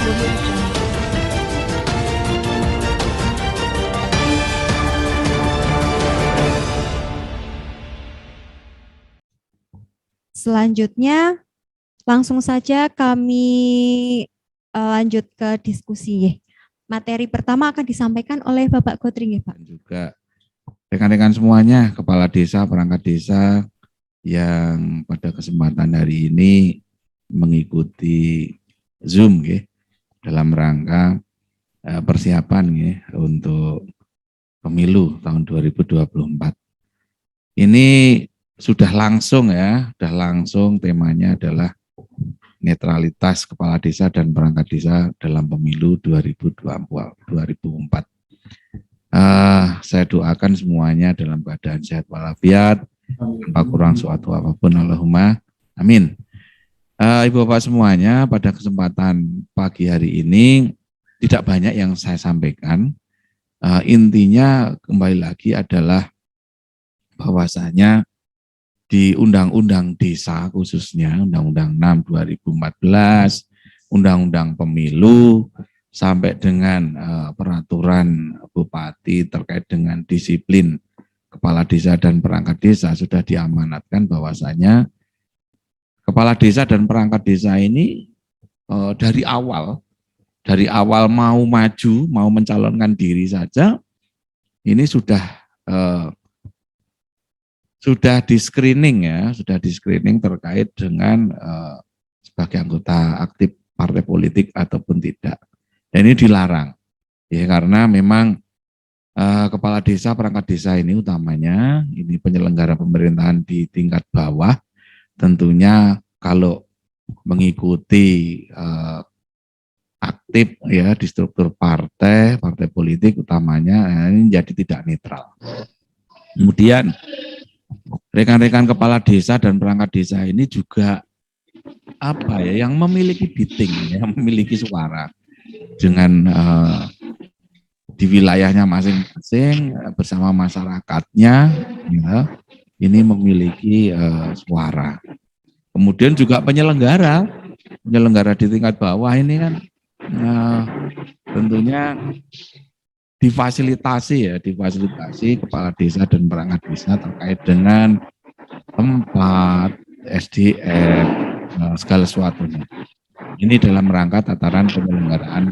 Selanjutnya, langsung saja kami lanjut ke diskusi. Materi pertama akan disampaikan oleh Bapak Godring, Pak. Dan juga rekan-rekan semuanya, kepala desa, perangkat desa yang pada kesempatan hari ini mengikuti Zoom dalam rangka persiapan untuk pemilu tahun 2024. Ini sudah langsung temanya adalah netralitas kepala desa dan perangkat desa dalam pemilu 2024. Saya doakan semuanya dalam keadaan sehat walafiat, tanpa kurang suatu apapun, Allahumma amin. Ibu bapak semuanya, pada kesempatan pagi hari ini tidak banyak yang saya sampaikan. Intinya kembali lagi adalah bahwasanya di Undang-Undang Desa khususnya Undang-Undang 6 2014, Undang-Undang Pemilu, sampai dengan peraturan Bupati terkait dengan disiplin kepala desa dan perangkat desa sudah diamanatkan bahwasanya kepala desa dan perangkat desa ini dari awal mau maju, mau mencalonkan diri saja, ini sudah di screening terkait dengan sebagai anggota aktif partai politik ataupun tidak. Dan ini dilarang, karena memang kepala desa, perangkat desa ini utamanya ini penyelenggara pemerintahan di tingkat bawah, tentunya kalau mengikuti aktif di struktur partai politik utamanya ini jadi tidak netral. Kemudian rekan-rekan kepala desa dan perangkat desa ini juga yang memiliki bidding, yang memiliki suara dengan di wilayahnya masing-masing bersama masyarakatnya, ini memiliki suara. Kemudian juga penyelenggara di tingkat bawah ini kan tentunya difasilitasi kepala desa dan perangkat desa terkait dengan tempat, SDM, segala sesuatunya. Ini dalam rangka tataran penyelenggaraan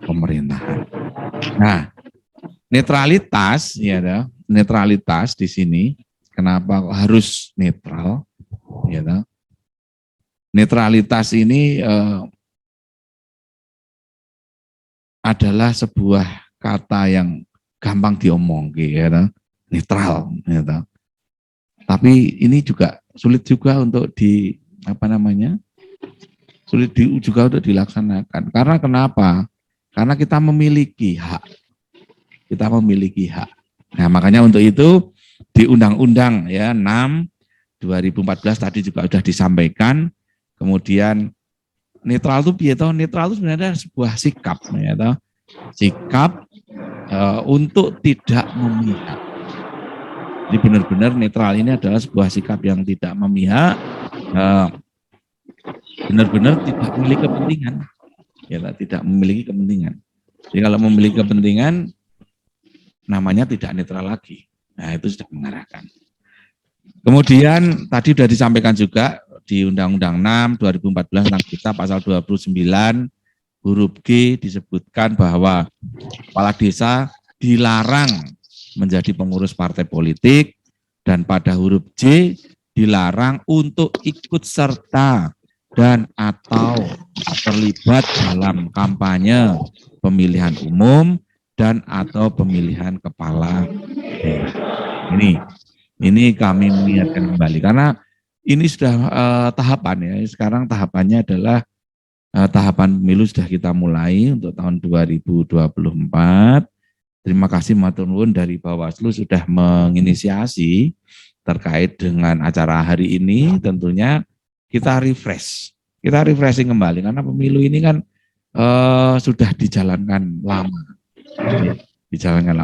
pemerintahan. Nah, netralitas di sini kenapa harus netral? Netralitas ini adalah sebuah kata yang gampang diomong, netral. Tapi ini juga sulit juga untuk juga untuk dilaksanakan. Karena kenapa? Karena kita memiliki hak. Nah, makanya untuk itu di Undang-Undang 6 2014 tadi juga sudah disampaikan. Kemudian netral itu netral itu sebenarnya sebuah sikap, sikap untuk tidak memihak. Jadi benar-benar netral ini adalah sebuah sikap yang tidak memihak, benar-benar tidak memiliki kepentingan, tidak memiliki kepentingan. Jadi kalau memiliki kepentingan, namanya tidak netral lagi. Nah, itu sudah mengarahkan. Kemudian tadi sudah disampaikan juga di Undang-Undang 6 2014 tentang desa pasal 29 huruf G disebutkan bahwa kepala desa dilarang menjadi pengurus partai politik, dan pada huruf J dilarang untuk ikut serta dan atau terlibat dalam kampanye pemilihan umum dan atau pemilihan kepala daerah. Ini kami mengingatkan kembali karena ini sudah tahapan Sekarang tahapannya adalah tahapan pemilu sudah kita mulai untuk tahun 2024. Terima kasih matur nuwun dari Bawaslu sudah menginisiasi terkait dengan acara hari ini. Tentunya kita refreshing kembali karena pemilu ini kan sudah dijalankan lama.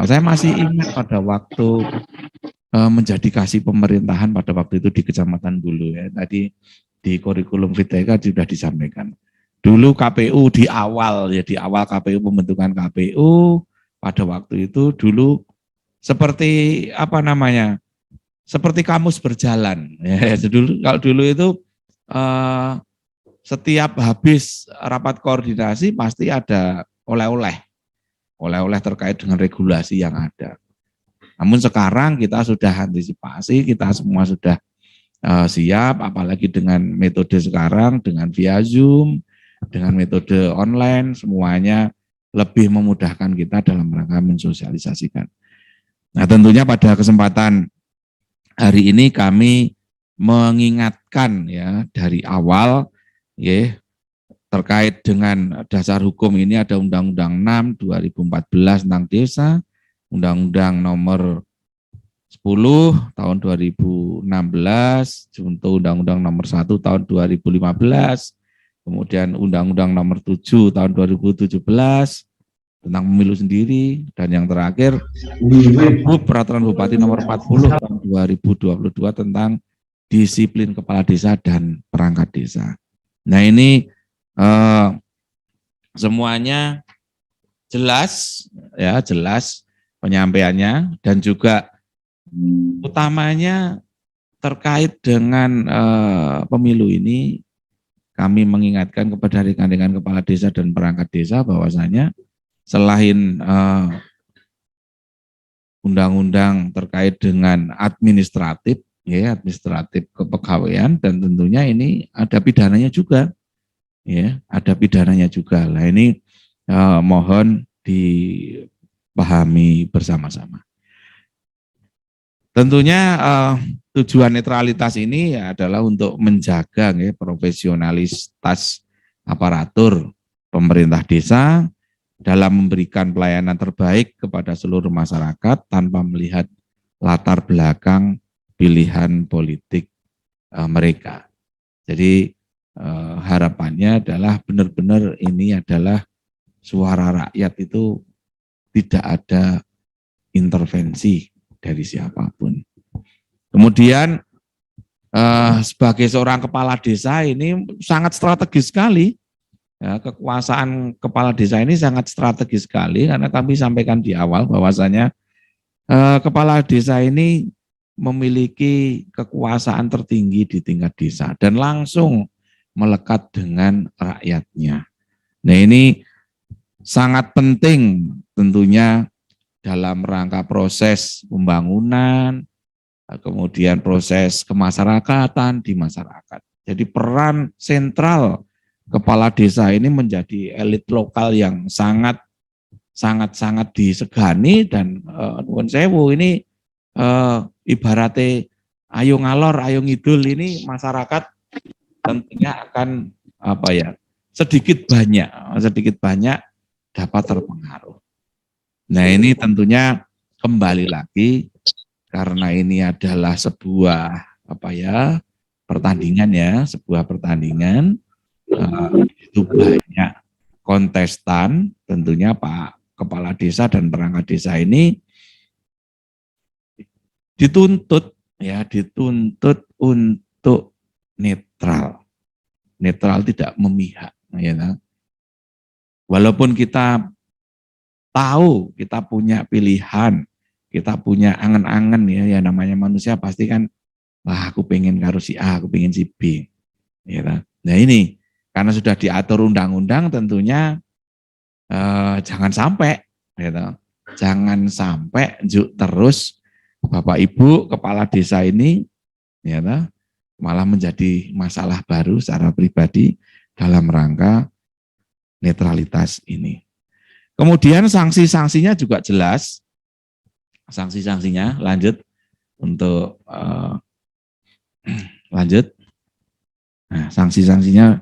Saya masih ingat pada waktu menjadi kasih pemerintahan pada waktu itu di Kecamatan Bulu Tadi di kurikulum VTK sudah disampaikan. Dulu KPU di awal KPU, pembentukan KPU pada waktu itu dulu seperti apa namanya? Seperti kamus berjalan. Ya, kalau dulu itu setiap habis rapat koordinasi pasti ada oleh-oleh terkait dengan regulasi yang ada. Namun sekarang kita sudah antisipasi, kita semua sudah siap, apalagi dengan metode sekarang, dengan via Zoom, dengan metode online, semuanya lebih memudahkan kita dalam rangka mensosialisasikan. Nah, tentunya pada kesempatan hari ini kami mengingatkan ya dari awal ya terkait dengan dasar hukum ini ada Undang-Undang 6 2014 tentang desa, Undang-Undang nomor 10 tahun 2016, untuk Undang-Undang nomor 1 tahun 2015, kemudian Undang-Undang nomor 7 tahun 2017 tentang pemilu sendiri, dan yang terakhir Pergub Peraturan Bupati nomor 40 tahun 2022 tentang disiplin kepala desa dan perangkat desa. Nah ini semuanya jelas ya, jelas penyampaiannya, dan juga utamanya terkait dengan pemilu ini kami mengingatkan kepada rekan-rekan kepala desa dan perangkat desa bahwasanya selain undang-undang terkait dengan administratif ya, administratif kepegawaian, dan tentunya ini ada pidananya juga ya, ada pidananya juga. Nah ini mohon dipahami bersama-sama. Tentunya tujuan netralitas ini adalah untuk menjaga ya, profesionalitas aparatur pemerintah desa dalam memberikan pelayanan terbaik kepada seluruh masyarakat tanpa melihat latar belakang pilihan politik mereka. Jadi harapannya adalah benar-benar ini adalah suara rakyat itu tidak ada intervensi dari siapapun. Kemudian sebagai seorang kepala desa ini sangat strategis sekali. Ya, kekuasaan kepala desa ini sangat strategis sekali karena kami sampaikan di awal bahwasanya kepala desa ini memiliki kekuasaan tertinggi di tingkat desa dan langsung melekat dengan rakyatnya. Nah ini sangat penting tentunya dalam rangka proses pembangunan, kemudian proses kemasyarakatan di masyarakat. Jadi peran sentral kepala desa ini menjadi elit lokal yang sangat disegani, dan nuwun sewu ini ibaratnya ayo ngalor ayo ngidul, ini masyarakat tentunya akan sedikit banyak dapat terpengaruh. Nah ini tentunya kembali lagi karena ini adalah sebuah pertandingan ya, sebuah pertandingan itu banyak kontestan, tentunya Pak Kepala Desa dan perangkat desa ini dituntut untuk netral tidak memihak. Ya. Walaupun kita tahu kita punya pilihan, kita punya angan-angan ya namanya manusia pasti kan, aku pengen karo si A, aku pengen si B. Ya. Nah ini karena sudah diatur undang-undang tentunya jangan sampai, gitu. Jangan sampai terus Bapak Ibu kepala desa ini ya, malah menjadi masalah baru secara pribadi dalam rangka netralitas ini. Kemudian sanksi-sanksinya juga jelas, sanksi-sanksinya lanjut untuk lanjut. Nah, sanksi-sanksinya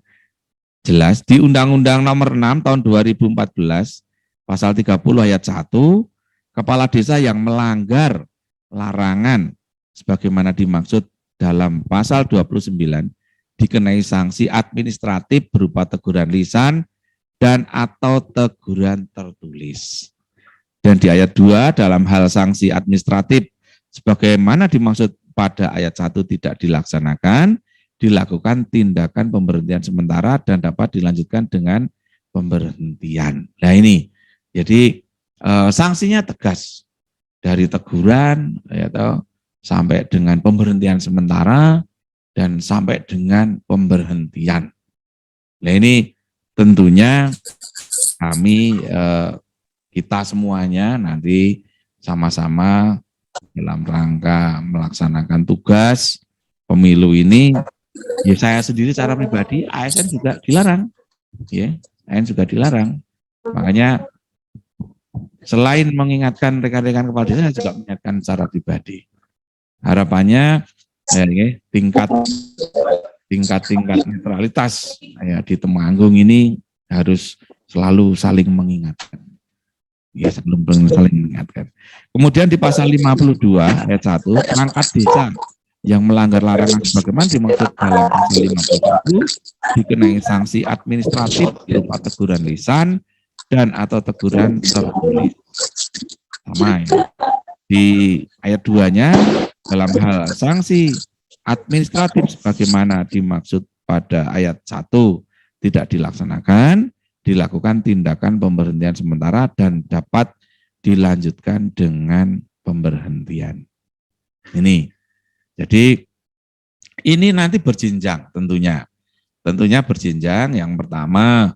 jelas di Undang-Undang nomor 6 tahun 2014 pasal 30 ayat 1, kepala desa yang melanggar larangan sebagaimana dimaksud dalam pasal 29 dikenai sanksi administratif berupa teguran lisan dan atau teguran tertulis. Dan di ayat 2 dalam hal sanksi administratif sebagaimana dimaksud pada ayat 1 tidak dilaksanakan, dilakukan tindakan pemberhentian sementara dan dapat dilanjutkan dengan pemberhentian. Nah ini, jadi sanksinya tegas dari teguran ya toh, sampai dengan pemberhentian sementara dan sampai dengan pemberhentian. Nah ini tentunya kami kita semuanya nanti sama-sama dalam rangka melaksanakan tugas pemilu ini. Ya saya sendiri secara pribadi, ASN juga dilarang, ya, ASN juga dilarang. Makanya selain mengingatkan rekan-rekan kepala desa, saya juga mengingatkan secara pribadi. Harapannya ya, tingkat netralitas ya, di Temanggung ini harus selalu saling mengingatkan. Ya, sebelum saling mengingatkan. Kemudian di pasal 52 ayat 1, perangkat desa yang melanggar larangan sebagaimana dimaksud dalam pasal 51 dikenai sanksi administratif berupa teguran lisan dan atau teguran tertulis. Sama ya. Di ayat 2-nya dalam hal sanksi administratif sebagaimana dimaksud pada ayat 1 tidak dilaksanakan, dilakukan tindakan pemberhentian sementara dan dapat dilanjutkan dengan pemberhentian. Ini. Jadi ini nanti berjenjang tentunya. Tentunya berjenjang. Yang pertama,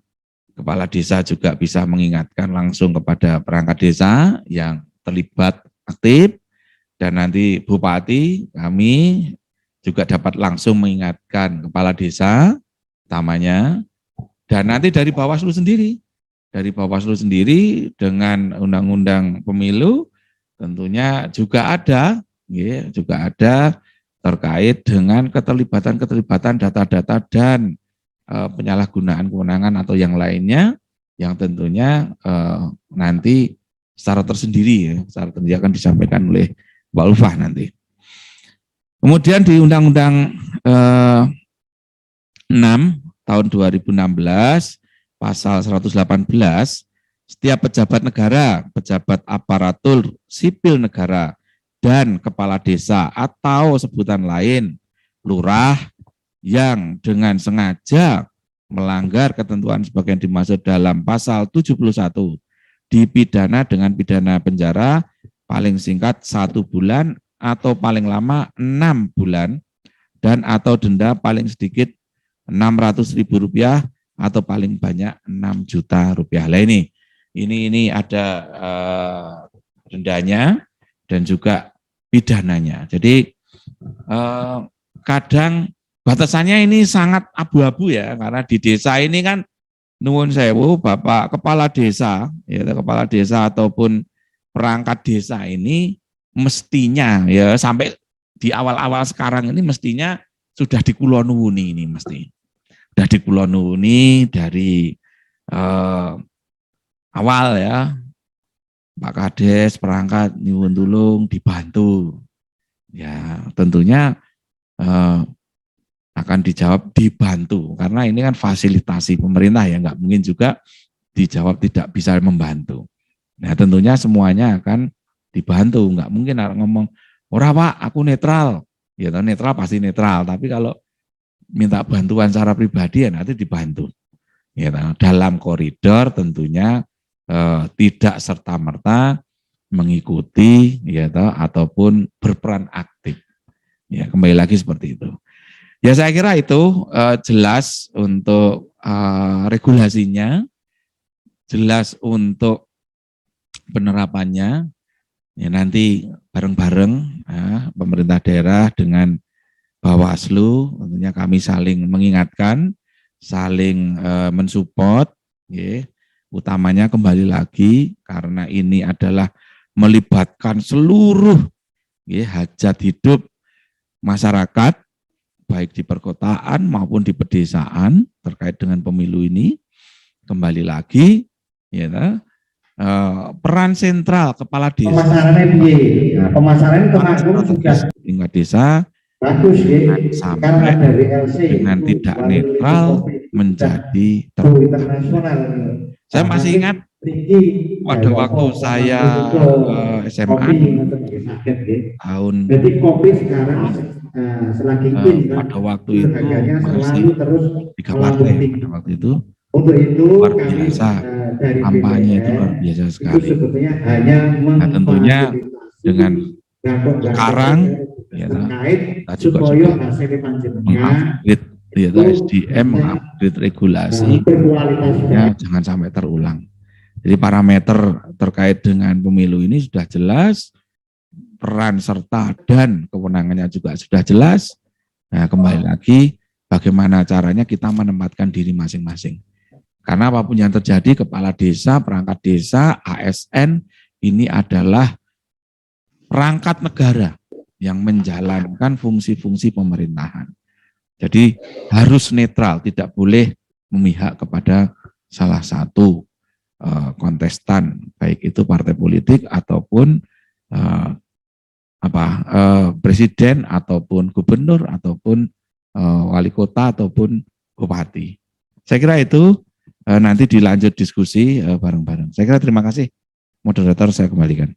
kepala desa juga bisa mengingatkan langsung kepada perangkat desa yang terlibat aktif, dan nanti bupati kami juga dapat langsung mengingatkan kepala desa utamanya, dan nanti dari Bawaslu sendiri. Dari Bawaslu sendiri dengan undang-undang pemilu tentunya juga ada, ya, juga ada terkait dengan keterlibatan data-data dan penyalahgunaan kewenangan atau yang lainnya yang tentunya nanti secara tersendiri ya, secara tersendiri akan disampaikan oleh Mbak Ulfah nanti. Kemudian di Undang-Undang 6 tahun 2016 pasal 118, setiap pejabat negara, pejabat aparatur sipil negara dan kepala desa atau sebutan lain, lurah yang dengan sengaja melanggar ketentuan sebagaimana dimaksud dalam pasal 71 dipidana dengan pidana penjara paling singkat 1 bulan atau paling lama 6 bulan dan atau denda paling sedikit Rp600.000 atau paling banyak Rp6 juta. Lah ini ada dendanya dan juga pidananya. Jadi kadang batasannya ini sangat abu-abu ya, karena di desa ini kan nuwun sewu Bapak kepala desa, ya kepala desa ataupun perangkat desa ini mestinya ya sampai di awal-awal sekarang ini mestinya sudah dikulonuwuni ini mesti. Sudah dikulonuwuni dari awal ya. Pak Kades, perangkat nyuwun tulung dibantu. Ya, tentunya akan dijawab dibantu karena ini kan fasilitasi pemerintah ya, nggak mungkin juga dijawab tidak bisa membantu. Nah, tentunya semuanya akan dibantu, nggak mungkin ngomong ora Pak, aku netral. Ya, netral pasti netral, tapi kalau minta bantuan secara pribadi ya nanti dibantu. Ya, dalam koridor tentunya tidak serta-merta mengikuti ya ataupun berperan aktif. Ya, kembali lagi seperti itu. Ya saya kira itu jelas untuk regulasinya, jelas untuk penerapannya. Ya, nanti bareng-bareng pemerintah daerah dengan Bawaslu tentunya kami saling mengingatkan, saling mensupport, ya. Utamanya kembali lagi karena ini adalah melibatkan seluruh ya, hajat hidup masyarakat baik di perkotaan maupun di pedesaan terkait dengan pemilu ini. Kembali lagi ya, peran sentral kepala desa. Pemasarannya piye? Nah, pemasaran Temanggung sudah tingkat desa bagus ya, sampai dengan tidak netral menjadi internasional. Saya masih ingat pada waktu saya SMA tahun jadi kopi sekarang selagi pada waktu itu harganya masih selalu terus 3 partai pada waktu itu. Untuk itu Luar kami biasa, dari kampanye itu BPN luar biasa itu sekali. sebetulnya hanya Nah, tentunya dengan sekarang ya, terkait kita juga supaya sudah hasil panjenengan mengupgrade ya, SDM, mengupgrade regulasi berkualitas ya, jangan sampai terulang. Jadi parameter terkait dengan pemilu ini sudah jelas, peran serta dan kewenangannya juga sudah jelas. Nah, kembali lagi bagaimana caranya kita menempatkan diri masing-masing. Karena apapun yang terjadi, kepala desa, perangkat desa, ASN, ini adalah perangkat negara yang menjalankan fungsi-fungsi pemerintahan. Jadi harus netral, tidak boleh memihak kepada salah satu kontestan, baik itu partai politik ataupun presiden ataupun gubernur ataupun wali kota ataupun bupati. Saya kira itu nanti dilanjut diskusi bareng-bareng. Saya kira terima kasih. Moderator saya kembalikan.